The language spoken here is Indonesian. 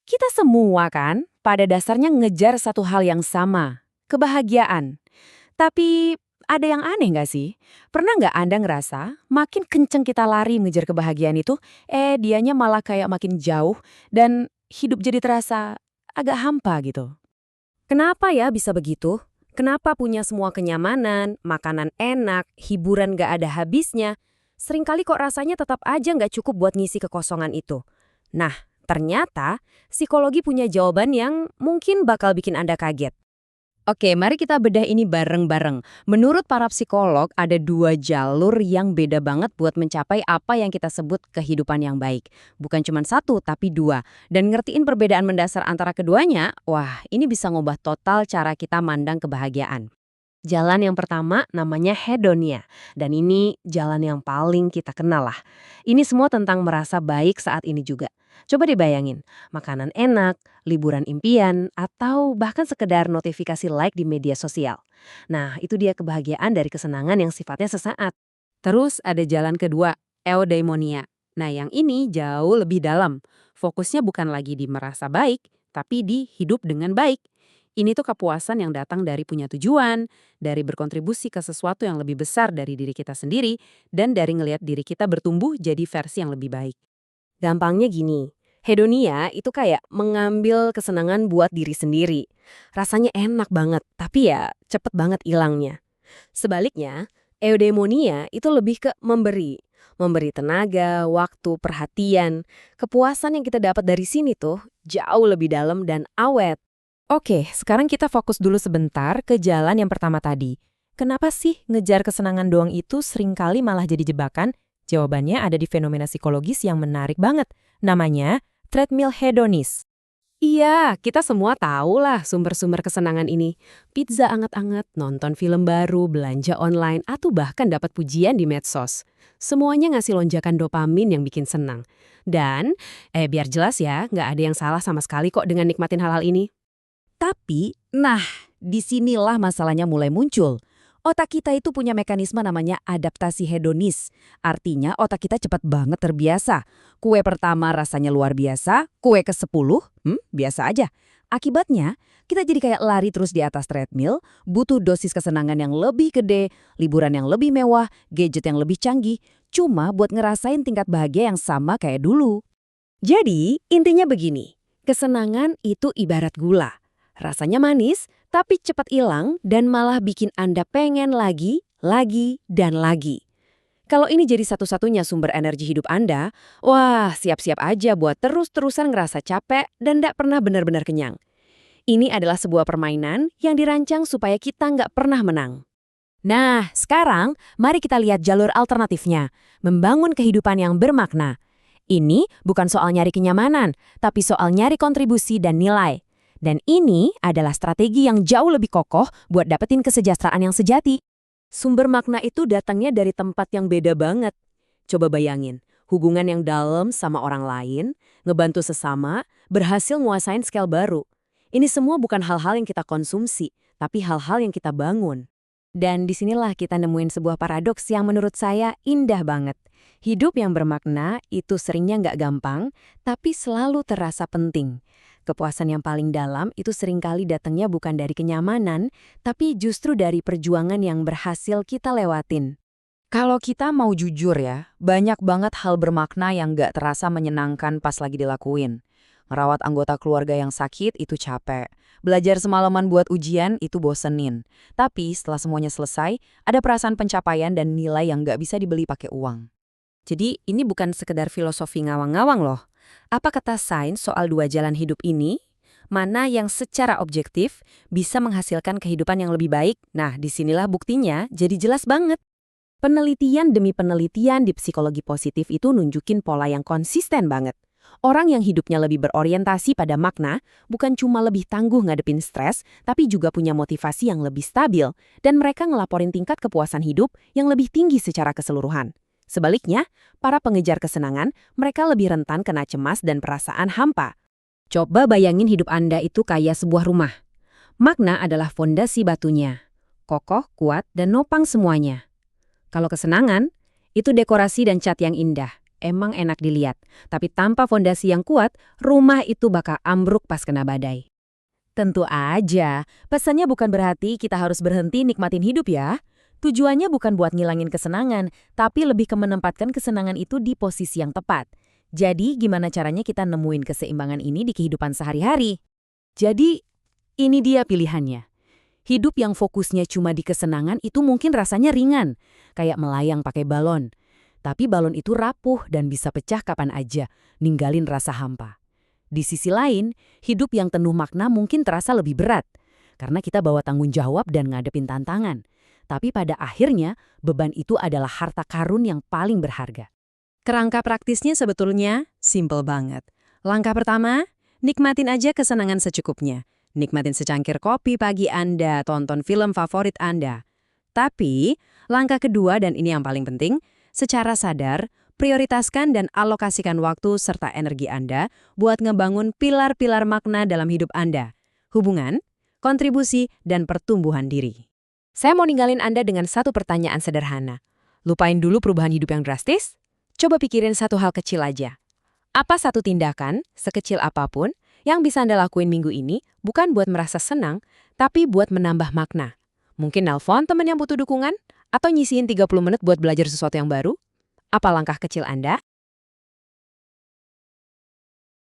Kita semua kan pada dasarnya ngejar satu hal yang sama, kebahagiaan. Tapi ada yang aneh nggak sih? Pernah nggak Anda ngerasa makin kenceng kita lari ngejar kebahagiaan itu, dianya malah kayak makin jauh dan hidup jadi terasa agak hampa gitu? Kenapa ya bisa begitu? Kenapa punya semua kenyamanan, makanan enak, hiburan gak ada habisnya? Seringkali kok rasanya tetap aja gak cukup buat ngisi kekosongan itu. Nah, ternyata psikologi punya jawaban yang mungkin bakal bikin Anda kaget. Oke, mari kita bedah ini bareng-bareng. Menurut para psikolog, ada dua jalur yang beda banget buat mencapai apa yang kita sebut kehidupan yang baik. Bukan cuma satu, tapi dua. Dan ngertiin perbedaan mendasar antara keduanya, wah, ini bisa ngubah total cara kita mandang kebahagiaan. Jalan yang pertama namanya hedonia, dan ini jalan yang paling kita kenal lah. Ini semua tentang merasa baik saat ini juga. Coba dibayangin, makanan enak, liburan impian, atau bahkan sekedar notifikasi like di media sosial. Nah, itu dia kebahagiaan dari kesenangan yang sifatnya sesaat. Terus ada jalan kedua, eudaimonia. Nah, yang ini jauh lebih dalam. Fokusnya bukan lagi di merasa baik, tapi di hidup dengan baik. Ini tuh kepuasan yang datang dari punya tujuan, dari berkontribusi ke sesuatu yang lebih besar dari diri kita sendiri, dan dari ngelihat diri kita bertumbuh jadi versi yang lebih baik. Gampangnya gini, hedonia itu kayak mengambil kesenangan buat diri sendiri. Rasanya enak banget, tapi ya cepet banget hilangnya. Sebaliknya, eudaimonia itu lebih ke memberi. Memberi tenaga, waktu, perhatian. Kepuasan yang kita dapat dari sini tuh jauh lebih dalam dan awet. Oke, sekarang kita fokus dulu sebentar ke jalan yang pertama tadi. Kenapa sih ngejar kesenangan doang itu seringkali malah jadi jebakan? Jawabannya ada di fenomena psikologis yang menarik banget. Namanya treadmill hedonis. Iya, kita semua tahu lah sumber-sumber kesenangan ini. Pizza anget-anget, nonton film baru, belanja online, atau bahkan dapat pujian di medsos. Semuanya ngasih lonjakan dopamin yang bikin senang. Dan, biar jelas ya, nggak ada yang salah sama sekali kok dengan nikmatin hal-hal ini. Tapi, nah, disinilah masalahnya mulai muncul. Otak kita itu punya mekanisme namanya adaptasi hedonis. Artinya otak kita cepat banget terbiasa. Kue pertama rasanya luar biasa, kue ke-10, biasa aja. Akibatnya, kita jadi kayak lari terus di atas treadmill, butuh dosis kesenangan yang lebih gede, liburan yang lebih mewah, gadget yang lebih canggih, cuma buat ngerasain tingkat bahagia yang sama kayak dulu. Jadi, intinya begini. Kesenangan itu ibarat gula. Rasanya manis, tapi cepat hilang dan malah bikin Anda pengen lagi, dan lagi. Kalau ini jadi satu-satunya sumber energi hidup Anda, wah siap-siap aja buat terus-terusan ngerasa capek dan nggak pernah benar-benar kenyang. Ini adalah sebuah permainan yang dirancang supaya kita nggak pernah menang. Nah, sekarang mari kita lihat jalur alternatifnya, membangun kehidupan yang bermakna. Ini bukan soal nyari kenyamanan, tapi soal nyari kontribusi dan nilai. Dan ini adalah strategi yang jauh lebih kokoh buat dapetin kesejahteraan yang sejati. Sumber makna itu datangnya dari tempat yang beda banget. Coba bayangin, hubungan yang dalam sama orang lain, ngebantu sesama, berhasil nguasain scale baru. Ini semua bukan hal-hal yang kita konsumsi, tapi hal-hal yang kita bangun. Dan disinilah kita nemuin sebuah paradoks yang menurut saya indah banget. Hidup yang bermakna itu seringnya nggak gampang, tapi selalu terasa penting. Kepuasan yang paling dalam itu seringkali datangnya bukan dari kenyamanan, tapi justru dari perjuangan yang berhasil kita lewatin. Kalau kita mau jujur ya, banyak banget hal bermakna yang nggak terasa menyenangkan pas lagi dilakuin. Ngerawat anggota keluarga yang sakit itu capek. Belajar semalaman buat ujian itu bosenin. Tapi setelah semuanya selesai, ada perasaan pencapaian dan nilai yang nggak bisa dibeli pakai uang. Jadi ini bukan sekedar filosofi ngawang-ngawang loh. Apa kata sains soal dua jalan hidup ini? Mana yang secara objektif bisa menghasilkan kehidupan yang lebih baik? Nah, disinilah buktinya jadi jelas banget. Penelitian demi penelitian di psikologi positif itu nunjukin pola yang konsisten banget. Orang yang hidupnya lebih berorientasi pada makna bukan cuma lebih tangguh ngadepin stres, tapi juga punya motivasi yang lebih stabil, dan mereka ngelaporin tingkat kepuasan hidup yang lebih tinggi secara keseluruhan. Sebaliknya, para pengejar kesenangan, mereka lebih rentan kena cemas dan perasaan hampa. Coba bayangin hidup Anda itu kayak sebuah rumah. Makna adalah fondasi batunya. Kokoh, kuat, dan nopang semuanya. Kalau kesenangan, itu dekorasi dan cat yang indah. emang enak dilihat. Tapi tanpa fondasi yang kuat, rumah itu bakal ambruk pas kena badai. Tentu aja, pesannya bukan berarti kita harus berhenti nikmatin hidup ya. Tujuannya bukan buat ngilangin kesenangan, tapi lebih ke menempatkan kesenangan itu di posisi yang tepat. Jadi, gimana caranya kita nemuin keseimbangan ini di kehidupan sehari-hari? Jadi, ini dia pilihannya. Hidup yang fokusnya cuma di kesenangan itu mungkin rasanya ringan, kayak melayang pakai balon. Tapi balon itu rapuh dan bisa pecah kapan aja, ninggalin rasa hampa. Di sisi lain, hidup yang penuh makna mungkin terasa lebih berat, karena kita bawa tanggung jawab dan ngadepin tantangan. Tapi pada akhirnya, beban itu adalah harta karun yang paling berharga. Kerangka praktisnya sebetulnya simple banget. Langkah pertama, nikmatin aja kesenangan secukupnya. Nikmatin secangkir kopi pagi Anda, tonton film favorit Anda. Tapi, langkah kedua dan ini yang paling penting, secara sadar, prioritaskan dan alokasikan waktu serta energi Anda buat ngebangun pilar-pilar makna dalam hidup Anda. Hubungan, kontribusi, dan pertumbuhan diri. Saya mau ninggalin Anda dengan satu pertanyaan sederhana. Lupain dulu perubahan hidup yang drastis. Coba pikirin satu hal kecil aja. Apa satu tindakan, sekecil apapun, yang bisa Anda lakuin minggu ini bukan buat merasa senang, tapi buat menambah makna. Mungkin nelpon teman yang butuh dukungan, atau nyisihin 30 menit buat belajar sesuatu yang baru? Apa langkah kecil Anda?